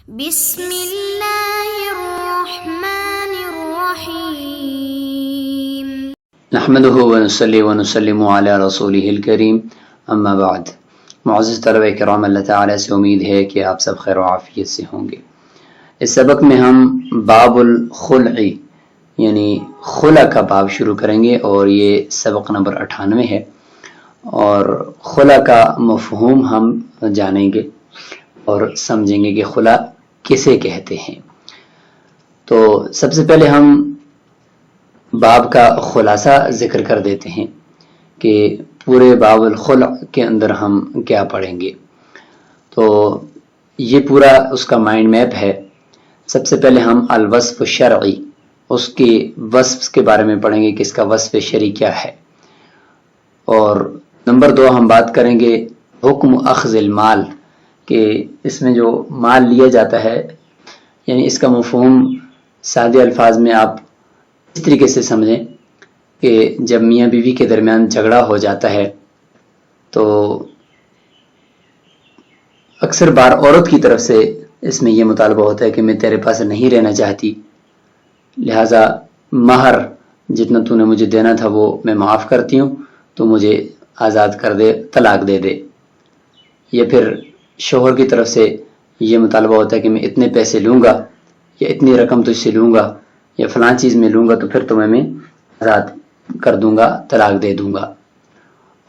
بسم اللہ الرحمن الرحیم نحمده ونصلي ونسلم على رسوله الکریم اما بعد۔ معزز طلبہ کرام، اللہ تعالیٰ سے امید ہے کہ آپ سب خیر و عافیت سے ہوں گے۔ اس سبق میں ہم باب الخلع یعنی خلع کا باب شروع کریں گے، اور یہ سبق نمبر 98 ہے، اور خلع کا مفہوم ہم جانیں گے اور سمجھیں گے کہ خلع کسے کہتے ہیں۔ تو سب سے پہلے ہم باب کا خلاصہ ذکر کر دیتے ہیں کہ پورے باب الخلع کے اندر ہم کیا پڑھیں گے۔ تو یہ پورا اس کا مائنڈ میپ ہے۔ سب سے پہلے ہم الوصف الشرعی، اس کے وصف کے بارے میں پڑھیں گے کہ اس کا وصف شرعی کیا ہے، اور نمبر 2 ہم بات کریں گے حکم اخذ المال، کہ اس میں جو مال لیا جاتا ہے، یعنی اس کا مفہوم سادے الفاظ میں آپ اس طریقے سے سمجھیں کہ جب میاں بیوی کے درمیان جھگڑا ہو جاتا ہے تو اکثر بار عورت کی طرف سے اس میں یہ مطالبہ ہوتا ہے کہ میں تیرے پاس نہیں رہنا چاہتی، لہٰذا مہر جتنا تو نے مجھے دینا تھا وہ میں معاف کرتی ہوں، تو مجھے آزاد کر دے، طلاق دے دے۔ یا پھر شوہر کی طرف سے یہ مطالبہ ہوتا ہے کہ میں اتنے پیسے لوں گا یا اتنی رقم تجھ سے لوں گا یا فلاں چیز میں لوں گا تو پھر تمہیں میں آزاد کر دوں گا، طلاق دے دوں گا۔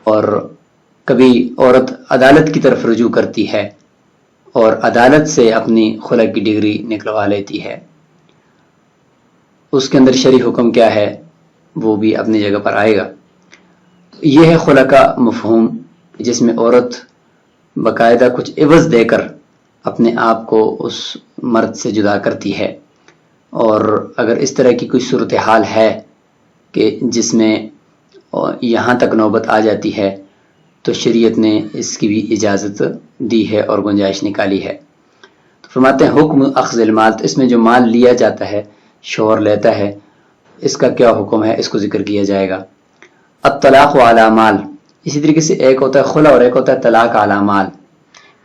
اور کبھی عورت عدالت کی طرف رجوع کرتی ہے اور عدالت سے اپنی خلع کی ڈگری نکلوا لیتی ہے۔ اس کے اندر شرعی حکم کیا ہے وہ بھی اپنی جگہ پر آئے گا۔ یہ ہے خلع کا مفہوم، جس میں عورت باقاعدہ کچھ عوض دے کر اپنے آپ کو اس مرد سے جدا کرتی ہے، اور اگر اس طرح کی کوئی صورتحال ہے کہ جس میں یہاں تک نوبت آ جاتی ہے تو شریعت نے اس کی بھی اجازت دی ہے اور گنجائش نکالی ہے۔ تو فرماتے ہیں حکم اخذ المال، تو اس میں جو مال لیا جاتا ہے، شوہر لیتا ہے، اس کا کیا حکم ہے، اس کو ذکر کیا جائے گا۔ الطلاق علی مال، اسی طریقے سے ایک ہوتا ہے خلع اور ایک ہوتا ہے طلاق علی مال،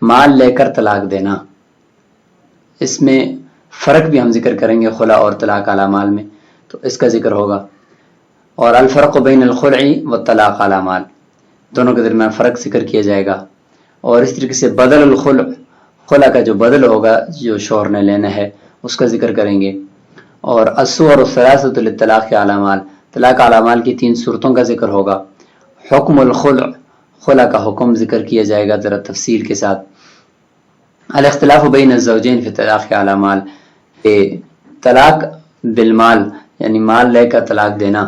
مال لے کر طلاق دینا۔ اس میں فرق بھی ہم ذکر کریں گے خلع اور طلاق علی مال میں، تو اس کا ذکر ہوگا۔ اور الفرق بین الخلع والطلاق علی مال، دونوں کے درمیان فرق ذکر کیا جائے گا۔ اور اس طریقے سے بدل الخلع، خلع کا جو بدل ہوگا جو شوہر نے لینا ہے اس کا ذکر کریں گے۔ اور الصور الثلاثۃ للطلاق علی مال، طلاق علی مال کی 3 صورتوں کا ذکر ہوگا۔ حکم الخلع، خلع کا حکم ذکر کیا جائے گا ذرا تفصیل کے ساتھ۔ الاختلاف بین الزوجین فی الطلاق علی مال، کہ طلاق بالمال یعنی مال لے کر طلاق دینا،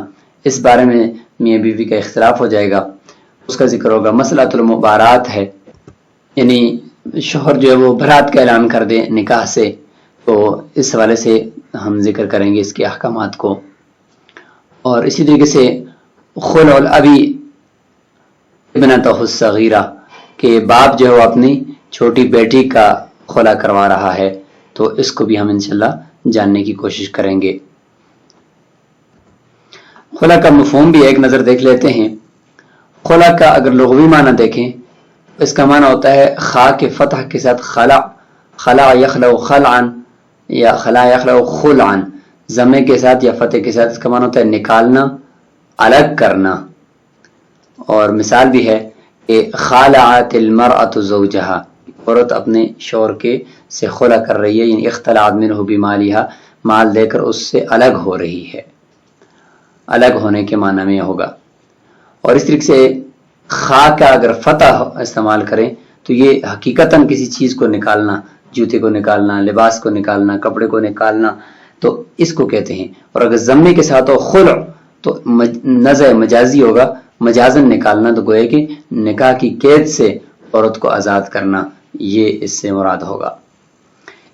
اس بارے میں میاں بیوی کا اختلاف ہو جائے گا، اس کا ذکر ہوگا۔ مسئلۃ المبارات ہے، یعنی شوہر جو ہے وہ برات کا اعلان کر دے نکاح سے، تو اس حوالے سے ہم ذکر کریں گے اس کے احکامات کو۔ اور اسی طریقے سے خلع الابی ابنتہ الصغیرہ، کہ باپ جو ہے وہ اپنی چھوٹی بیٹی کا خلع کروا رہا ہے، تو اس کو بھی ہم انشاءاللہ جاننے کی کوشش کریں گے۔ خلع کا مفہوم بھی ایک نظر دیکھ لیتے ہیں۔ خلع کا اگر لغوی معنی دیکھیں، اس کا معنی ہوتا ہے خا کے فتح کے ساتھ خلع، خلع یخلع خلعا یا خلع یخلع خلعا، ضمے کے ساتھ یا فتح کے ساتھ اس کا معنی ہوتا ہے نکالنا، الگ کرنا۔ اور مثال بھی ہے کہ خالعت المرأة زوجها، عورت اپنے شوہر کے سے خلع کر رہی ہے، یعنی اختلعت منہ بمالها، مال دے کر اس سے الگ ہو رہی ہے، الگ ہونے کے معنی میں ہوگا۔ اور اس طریقے سے خا کا اگر فتح استعمال کریں تو یہ حقیقتاً کسی چیز کو نکالنا، جوتے کو نکالنا، لباس کو نکالنا، کپڑے کو نکالنا، تو اس کو کہتے ہیں۔ اور اگر ضمے کے ساتھ ہو خلع تو نزع مجازی ہوگا، مجازن نکالنا، تو گویا کہ نکاح کی قید سے عورت کو آزاد کرنا، یہ اس سے مراد ہوگا۔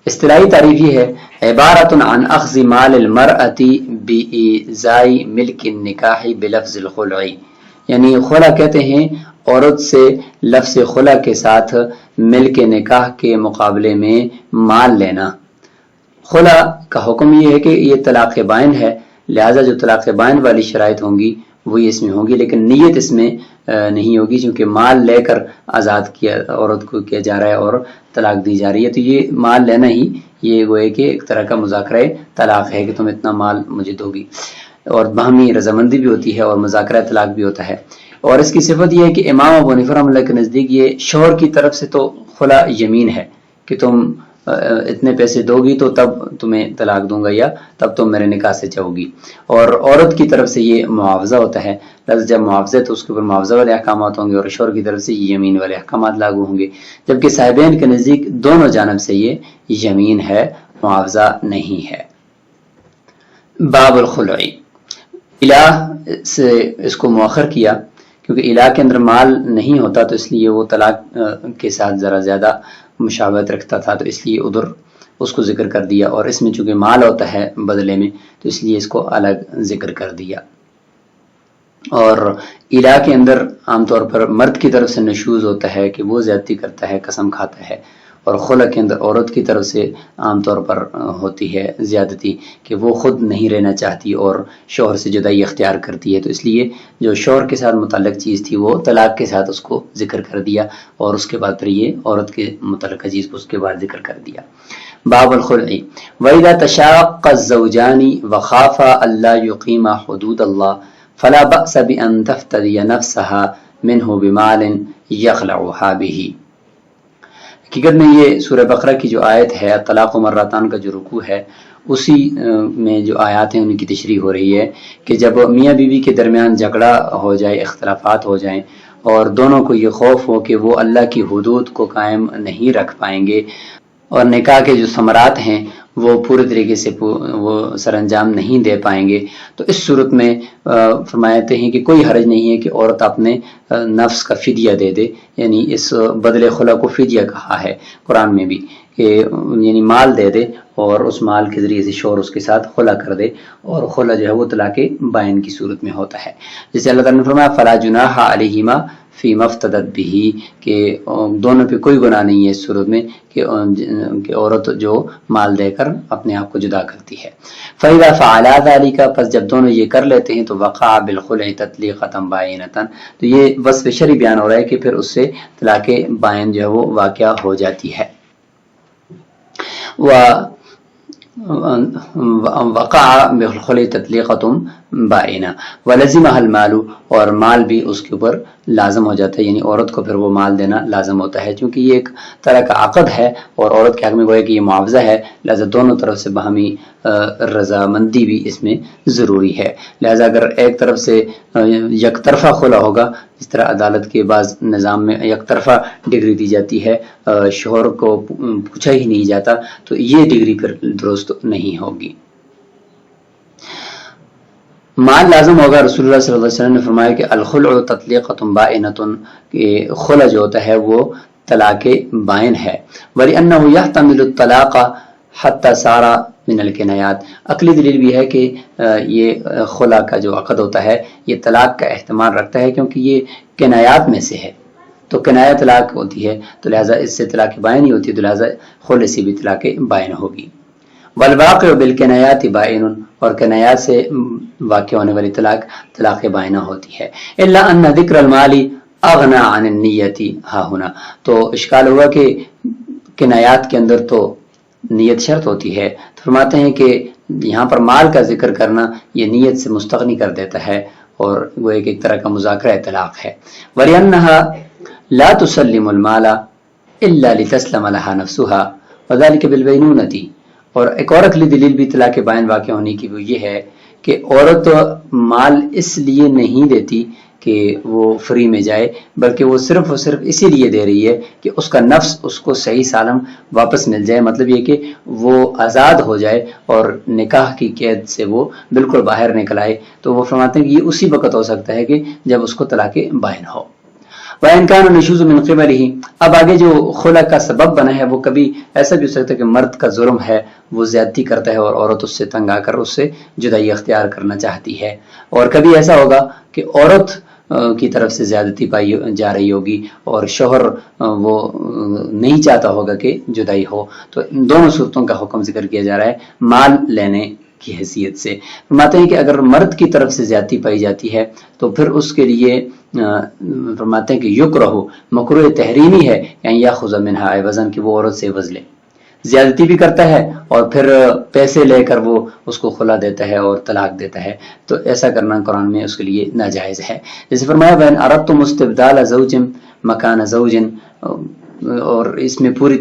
اصطلاحی تعریف یہ ہے عبارت عن اخذ مال المرأة بإیذاء ملک النکاح بلفظ الخلع، یعنی خلع کہتے ہیں عورت سے لفظ خلع کے ساتھ ملک نکاح کے مقابلے میں مال لینا۔ خلع کا حکم یہ ہے کہ یہ طلاق بائن ہے، لہذا جو طلاق بائن والی شرائط ہوں گی وہی اس میں ہوگی، لیکن نیت اس میں نہیں ہوگی، چونکہ مال لے کر آزاد کیا عورت کو کیا جا رہا ہے اور طلاق دی جا رہی ہے، تو یہ مال لینا ہی یہ گوئے کہ ایک طرح کا مذاکرہ طلاق ہے کہ تم اتنا مال مجھے دو گی، اور باہمی رضامندی بھی ہوتی ہے اور مذاکرہ طلاق بھی ہوتا ہے۔ اور اس کی صفت یہ ہے کہ امام ابو حنیفہ رحمۃ اللہ کے نزدیک یہ شوہر کی طرف سے تو خلا یمین ہے کہ تم اتنے پیسے دو گی تو تب تمہیں طلاق دوں گا، یا تب تم میرے نکاح سے جاؤ گی، اور عورت کی طرف سے یہ معاوضہ ہوتا ہے، لفظ جب معاوضہ تو اس کے اوپر معاوضہ والے احکامات ہوں گے، اور شوہر کی طرف سے یہ یمین والے احکامات لاگو ہوں گے، جبکہ صاحبین کے نزدیک دونوں جانب سے یہ یمین ہے، معاوضہ نہیں ہے۔ باب الخلع، الہ سے اس کو مؤخر کیا کیونکہ الہ کے اندر مال نہیں ہوتا، تو اس لیے وہ طلاق کے ساتھ ذرا زیادہ مشابہت رکھتا تھا، تو اس لیے ادھر اس کو ذکر کر دیا، اور اس میں چونکہ مال ہوتا ہے بدلے میں تو اس لیے اس کو الگ ذکر کر دیا۔ اور الہ کے اندر عام طور پر مرد کی طرف سے نشوز ہوتا ہے کہ وہ زیادتی کرتا ہے، قسم کھاتا ہے، اور خلع کے اندر عورت کی طرف سے عام طور پر ہوتی ہے زیادتی کہ وہ خود نہیں رہنا چاہتی اور شوہر سے جدائی اختیار کرتی ہے، تو اس لیے جو شوہر کے ساتھ متعلق چیز تھی وہ طلاق کے ساتھ اس کو ذکر کر دیا، اور اس کے بعد پھر یہ عورت کے متعلقہ چیز کو اس کے بعد ذکر کر دیا۔ باب الخلع، وَإِذَا تَشَاقَّ الزَّوْجَانِ وَخَافَا أَلَّا يُقِيمَا حُدُودَ اللَّهِ فَلَا بَأْسَ بِأَن تَفْتَدِيَ نَفْسَهَا مِنْهُ بِمَالٍ يَخْلَعُهَا بِهِ۔ حقیقت میں یہ سورہ بقرہ کی جو آیت ہے طلاق مرتان کا جو رکوع ہے، اسی میں جو آیات ہیں ان کی تشریح ہو رہی ہے کہ جب میاں بیوی کے درمیان جھگڑا ہو جائے، اختلافات ہو جائیں، اور دونوں کو یہ خوف ہو کہ وہ اللہ کی حدود کو قائم نہیں رکھ پائیں گے، اور نکاح کے جو ثمرات ہیں وہ پورے طریقے سے وہ سر انجام نہیں دے پائیں گے، تو اس صورت میں فرماتے ہیں کہ کوئی حرج نہیں ہے کہ عورت اپنے نفس کا فدیہ دے دے، یعنی اس بدل خلا کو فدیہ کہا ہے قرآن میں بھی، کہ یعنی مال دے دے اور اس مال کے ذریعے سے شوہر اس کے ساتھ خلا کر دے، اور خلا جو ہے وہ طلاق بائن کی صورت میں ہوتا ہے، جیسے اللہ تعالیٰ نے فرمایا فلا جناح علیہما فی مفتدت بھی، کہ دونوں پہ کوئی گناہ نہیں ہے اس صورت میں کہ عورت جو مال دے کر اپنے آپ کو جدا کرتی ہے۔ فَإِذَا فَعَلَا ذَلِكَ، پس جب دونوں یہ کر لیتے ہیں تو وقع بالخلع تطلیقۃ بائنۃ، تو یہ وصف شرعی بیان ہو رہا ہے کہ پھر اس سے طلاق بائن جو ہے وہ واقع ہو جاتی ہے۔ وقع بالخلع تطلیقۃ بائنہ ولزمها المال، اور مال بھی اس کے اوپر لازم ہو جاتا ہے، یعنی عورت کو پھر وہ مال دینا لازم ہوتا ہے، چونکہ یہ ایک طرح کا عقد ہے اور عورت کے حق میں گویا کہ یہ معاوضہ ہے، لہذا دونوں طرف سے باہمی رضامندی بھی اس میں ضروری ہے، لہذا اگر ایک طرف سے یک طرفہ خلا ہوگا، اس طرح عدالت کے بعض نظام میں یک طرفہ ڈگری دی جاتی ہے، شوہر کو پوچھا ہی نہیں جاتا، تو یہ ڈگری پھر درست نہیں ہوگی۔ مال لازم ہوگا، رسول اللہ صلی اللہ علیہ وسلم نے فرمایا کہ الخلع تطلیقۃ بائنۃ، کہ خلع جو ہوتا ہے وہ طلاق بائن ہے، وَلِأَنَّهُ يَحْتَمِلُ الطَّلَاقَ حَتَّى صَارَ مِنَ الْكِنَایَات، عقلی دلیل بھی ہے کہ یہ خلع کا جو عقد ہوتا ہے یہ طلاق کا احتمال رکھتا ہے، کیونکہ یہ کنایات میں سے ہے، تو کنایہ طلاق ہوتی ہے، تو لہٰذا اس سے طلاق بائن ہی ہوتی ہے، تو لہٰذا خلع سے بھی طلاق بائن ہوگی۔ والواقع بالکنایات بائن، اور کنایات سے واقع ہونے والی طلاق بائنہ ہوتی ہے۔ الا ان ذکر المال اغنى عن النیت ہا ہونا، تو اشکال ہوا کہ کنایات کے اندر تو نیت شرط ہوتی ہے، تو فرماتے ہیں کہ یہاں پر مال کا ذکر کرنا یہ نیت سے مستغنی کر دیتا ہے، اور وہ ایک طرح کا مذاکرہ طلاق ہے۔ وَلِأَنَّهَا لَا تُسَلِّمُ الْمَالَ إِلَّا لِتَسْلَمَ لَهَا نَفْسُهَا وَذَلِكَ بِالْبَيْنُونَةِ، اور ایک اور عقلی دلیل بھی طلاق بائن واقع ہونے کی وہ یہ ہے کہ عورت مال اس لیے نہیں دیتی کہ وہ فری میں جائے، بلکہ وہ صرف اور صرف اسی لیے دے رہی ہے کہ اس کا نفس اس کو صحیح سالم واپس مل جائے، مطلب یہ کہ وہ آزاد ہو جائے اور نکاح کی قید سے وہ بالکل باہر نکل آئے، تو وہ فرماتے ہیں کہ یہ اسی وقت ہو سکتا ہے کہ جب اس کو طلاق بائن ہو۔ وَإِنْ كَانَ النُّشُوزُ مِنْ قِبَلِهِ، اب آگے جو خلع کا سبب بنا ہے وہ کبھی ایسا بھی ہو سکتا ہے کہ مرد کا ظلم ہے، وہ زیادتی کرتا ہے اور عورت اس سے تنگ آ کر اس سے جدائی اختیار کرنا چاہتی ہے، اور کبھی ایسا ہوگا کہ عورت کی طرف سے زیادتی پائی جا رہی ہوگی اور شوہر وہ نہیں چاہتا ہوگا کہ جدائی ہو، تو دونوں صورتوں کا حکم ذکر کیا جا رہا ہے مال لینے کی حیثیت سے. فرماتے ہیں کہ اگر مرد کی طرف سے زیادتی پائی جاتی ہے تو پھر اس کے لیے فرماتے ہیں کہ یکرہ مکروہ تحریمی ہے یعنی یاخذ منہا عوضاً کہ وہ عورت سے عوض لے. زیادتی بھی کرتا ہے اور پھر پیسے لے کر وہ اس کو خلا دیتا ہے اور طلاق دیتا ہے، تو ایسا کرنا قرآن میں اس کے لیے ناجائز ہے. جیسے فرمایا وَإِنْ أَرَدْتُمُ اسْتِبْدَالَ زَوْجٍ مَكَانَ زَوْجٍ، اور اس میں پوری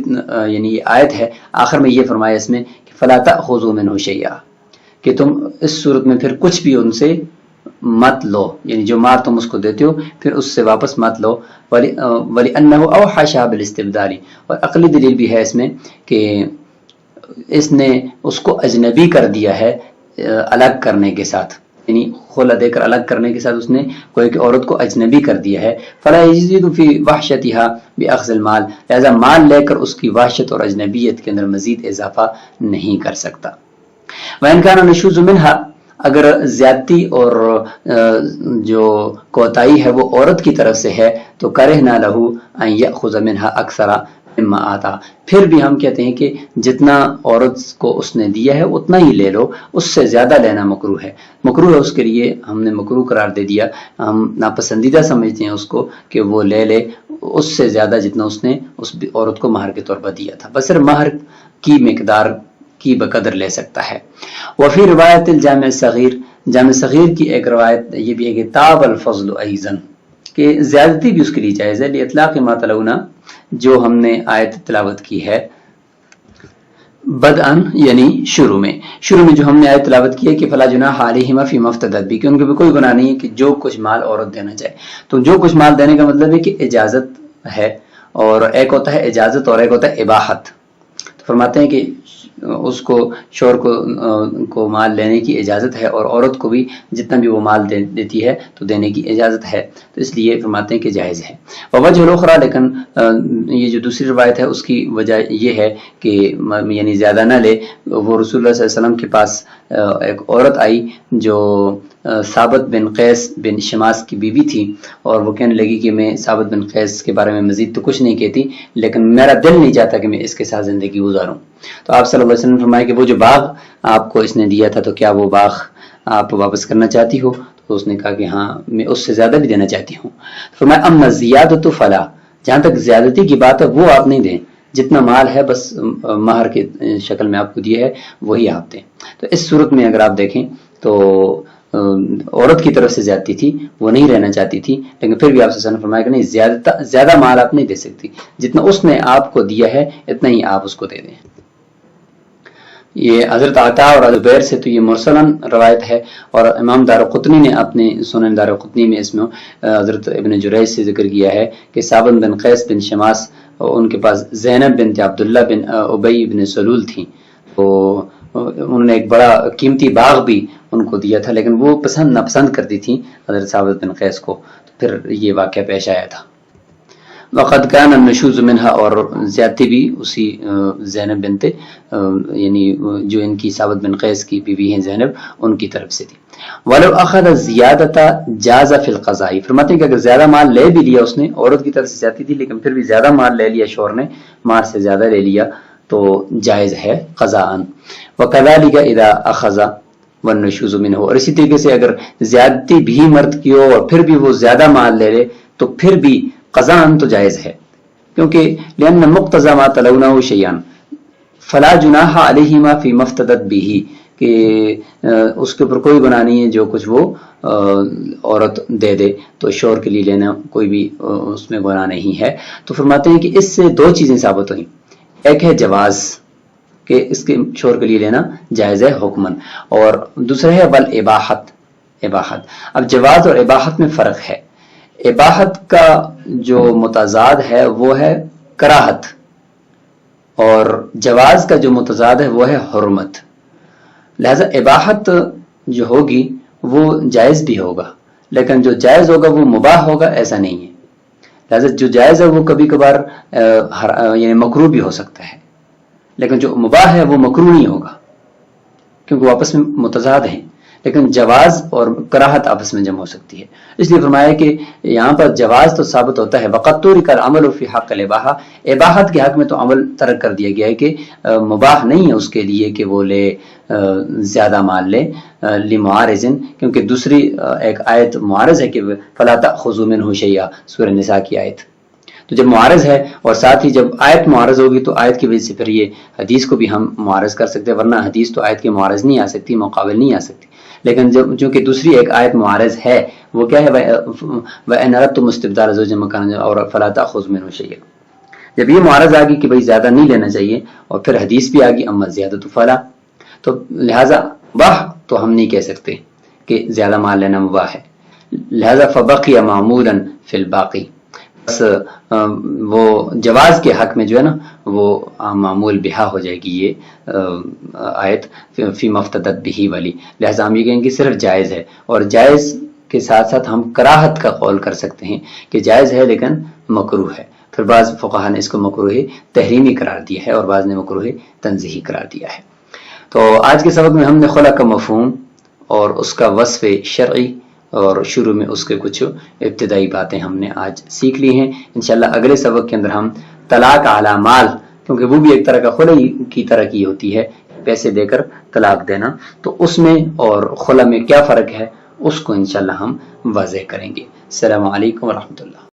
یعنی یہ آیت ہے، آخر میں یہ فرمایا اس میں کہ فَلَا تَأْخُذُوا مِنْهُ شَيْئًا، کہ تم اس صورت میں پھر کچھ بھی ان سے مت لو، یعنی جو مال تم اس کو دیتے ہو پھر اس سے واپس مت لو. وَلِأَنَّهُ أَوْحَشَ بِالِاسْتِبْدَالِ، اور عقلی دلیل بھی ہے اس میں کہ اس نے اس کو اجنبی کر دیا ہے الگ کرنے کے ساتھ، یعنی خلا دے کر الگ کرنے کے ساتھ اس نے کوئی کہ عورت کو اجنبی کر دیا ہے. فَلَا يَزِيدُ فِي وَحْشَتِهَا بِأَخْذِ الْمَالِ، لہذا مال لے کر اس کی وحشت اور اجنبیت کے اندر مزید اضافہ نہیں کر سکتا. وَإِنْ كَانَ النُّشُوزُ مِنْهَا، اگر زیادتی اور جو کوتاہی ہے وہ عورت کی طرف سے ہے تو کرہنا لہو ان یأخذ منها اکثر مما آتا، پھر بھی ہم کہتے ہیں کہ جتنا عورت کو اس نے دیا ہے اتنا ہی لے لو، اس سے زیادہ لینا مکروہ ہے. مکروہ ہے اس کے لیے ہم نے مکروہ قرار دے دیا، ہم ناپسندیدہ سمجھتے ہیں اس کو کہ وہ لے لے اس سے زیادہ جتنا اس نے اس عورت کو مہر کے طور پر دیا تھا، بس صرف مہر کی مقدار کی بقدر لے سکتا ہے. وفی روایت الجامع صغیر، جامع صغیر کی ایک روایت یہ بھی ہے کہ تاب الفضل ایضا، کہ زیادتی بھی اس کے لیے جائز ہے. لاطلاق ما تلونا، جو ہم نے آیت تلاوت کی ہے بدءا یعنی شروع میں جو ہم نے آیت تلاوت کی ہے کہ فلا جناح علیہما فیما افتدت بھی، کہ ان کے بھی کوئی گناہ نہیں ہے کہ جو کچھ مال عورت دینا چاہے. تو جو کچھ مال دینے کا مطلب ہے کہ اجازت ہے، اور ایک ہوتا ہے اجازت اور ایک ہوتا ہے اباحت. تو فرماتے ہیں کہ اس کو شوہر کو مال لینے کی اجازت ہے اور عورت کو بھی جتنا بھی وہ مال دیتی ہے تو دینے کی اجازت ہے، تو اس لیے فرماتے ہیں کہ جائز ہے. ووجہ الاخری، لیکن یہ جو دوسری روایت ہے اس کی وجہ یہ ہے کہ یعنی زیادہ نہ لے. وہ رسول اللہ صلی اللہ علیہ وسلم کے پاس ایک عورت آئی جو ثابت بن قیس بن شماس کی بیوی تھی، اور وہ کہنے لگی کہ میں ثابت بن قیس کے بارے میں مزید تو کچھ نہیں کہتی لیکن میرا دل نہیں چاہتا کہ میں اس کے ساتھ زندگی گزاروں. تو آپ صلی اللہ علیہ وسلم نے فرمایا کہ وہ جو باغ آپ کو اس نے دیا تھا تو کیا وہ باغ آپ واپس کرنا چاہتی ہو؟ تو اس نے کہا کہ ہاں میں اس سے زیادہ بھی دینا چاہتی ہوں. فرمایا اما زیادت فلا، جہاں تک زیادتی کی بات ہے وہ آپ نہیں دیں، جتنا مال ہے بس مہر کی شکل میں آپ کو دیا ہے وہی آپ دیں. تو اس صورت میں اگر آپ دیکھیں تو عورت کی طرف سے زیادتی تھی، وہ نہیں رہنا چاہتی تھی، لیکن پھر بھی آپ سے فرمایا کہ نہیں زیادہ مال آپ نہیں دے سکتی، جتنا اس نے آپ کو دیا ہے اتنا ہی آپ اس کو دے دیں. یہ حضرت عطا اور زبیر سے تو یہ مرسلن روایت ہے، اور امام دارقطنی نے اپنے سنن دارقطنی میں اس میں حضرت ابن جریج سے ذکر کیا ہے کہ ثابت بن قیس بن شماس ان کے پاس زینب بنت عبداللہ بن ابی بن سلول تھیں، تو انہوں نے ایک بڑا قیمتی باغ بھی ان کو دیا تھا، لیکن وہ ناپسند کرتی تھیں حضرت ثابت بن قیس کو، تو پھر یہ واقعہ پیش آیا تھا. وقد كان النشوز منها، اور زیادتی بھی اسی زینب بنت یعنی جو ان کی ثابت بن قیس کی بیوی ہیں زینب، ان کی طرف سے تھی. ولو اخذ زیادت جاز فی القضاء، فرماتے ہیں کہ اگر زیادہ مال لے بھی لیا اس نے، عورت کی طرف سے زیادتی تھی لیکن پھر بھی زیادہ مال لے لیا شوہر نے، مال سے زیادہ لے لیا تو جائز ہے قضاء. وكذلك اذا اخذ والنشوز منه، اور اسی طریقے سے اگر زیادتی بھی مرد کی ہو اور پھر بھی وہ زیادہ مال لے لے تو پھر بھی قضاء تو جائز ہے، کیونکہ لأن مقتضى ما تلونه شيئا فلا جناح عليهما فيما افتدت به، کہ اس کے اوپر کوئی گناہ نہیں ہے جو کچھ وہ عورت دے دے تو شوہر کے لیے لینا کوئی بھی اس میں گناہ نہیں ہے. تو فرماتے ہیں کہ اس سے دو چیزیں ثابت ہوئیں، ایک ہے جواز کہ اس کے شوہر کے لیے لینا جائز ہے حکمن، اور دوسرا ہے والاباحت، اباحت. اب جواز اور اباحت میں فرق ہے. اباحت کا جو متضاد ہے وہ ہے کراہت، اور جواز کا جو متضاد ہے وہ ہے حرمت. لہذا اباحت جو ہوگی وہ جائز بھی ہوگا، لیکن جو جائز ہوگا وہ مباح ہوگا ایسا نہیں ہے. لہذا جو جائز ہے وہ کبھی کبھار یعنی مکروہ بھی ہو سکتا ہے، لیکن جو مباح ہے وہ مکروہ نہیں ہوگا کیونکہ وہ آپس میں متضاد ہیں. لیکن جواز اور کراہت آپس میں جمع ہو سکتی ہے. اس لیے فرمایا کہ یہاں پر جواز تو ثابت ہوتا ہے، وقت ترک العمل فی حق الاباحہ، اباحت کے حق میں تو عمل ترک کر دیا گیا ہے کہ مباح نہیں ہے اس کے لیے کہ وہ لے زیادہ مال لے لمعارض، کیونکہ دوسری ایک آیت معارض ہے کہ فلا تأخذوا منہ شیئا، سورہ نساء کی آیت. تو جب معارض ہے اور ساتھ ہی جب آیت معارض ہوگی تو آیت کی وجہ سے پھر یہ حدیث کو بھی ہم معارض کر سکتے ہیں، ورنہ حدیث تو آیت کے معارض نہیں آ سکتی، مقابل نہیں آ سکتی. لیکن جب چونکہ دوسری ایک آیت معارض ہے، وہ کیا ہے، وَإِنْ أَرَدْتُمُ اسْتِبْدَالَ زَوْجٍ مَكَانَ زَوْجٍ اور فَلَا تَأْخُذُوا مِنْهُ شَيْئًا. جب یہ معارض آ گئی کہ بھئی زیادہ نہیں لینا چاہیے اور پھر حدیث بھی آ گئی اما زیادۃ فلا، تو لہٰذا مباح تو ہم نہیں کہہ سکتے کہ زیادہ مال لینا مباح ہے. لہٰذا فبقي معمولا فی الباقی، بس وہ جواز کے حق میں جو ہے نا وہ معمول بہا ہو جائے گی یہ آیت فی مفتدت بہی والی. لہٰذا ہم یہ کہیں گے صرف جائز ہے، اور جائز کے ساتھ ساتھ ہم کراہت کا قول کر سکتے ہیں کہ جائز ہے لیکن مکروہ ہے. پھر بعض فقہا نے اس کو مکروہ تحریمی قرار دیا ہے اور بعض نے مکروہ تنزیہی قرار دیا ہے. تو آج کے سبق میں ہم نے خلا کا مفہوم اور اس کا وصف شرعی اور شروع میں اس کے کچھ ابتدائی باتیں ہم نے آج سیکھ لی ہیں. انشاءاللہ اگلے سبق کے اندر ہم طلاق علی مال، کیونکہ وہ بھی ایک طرح کا خلا کی طرح کی ہوتی ہے، پیسے دے کر طلاق دینا، تو اس میں اور خلا میں کیا فرق ہے اس کو انشاءاللہ ہم واضح کریں گے. السلام علیکم ورحمۃ اللہ.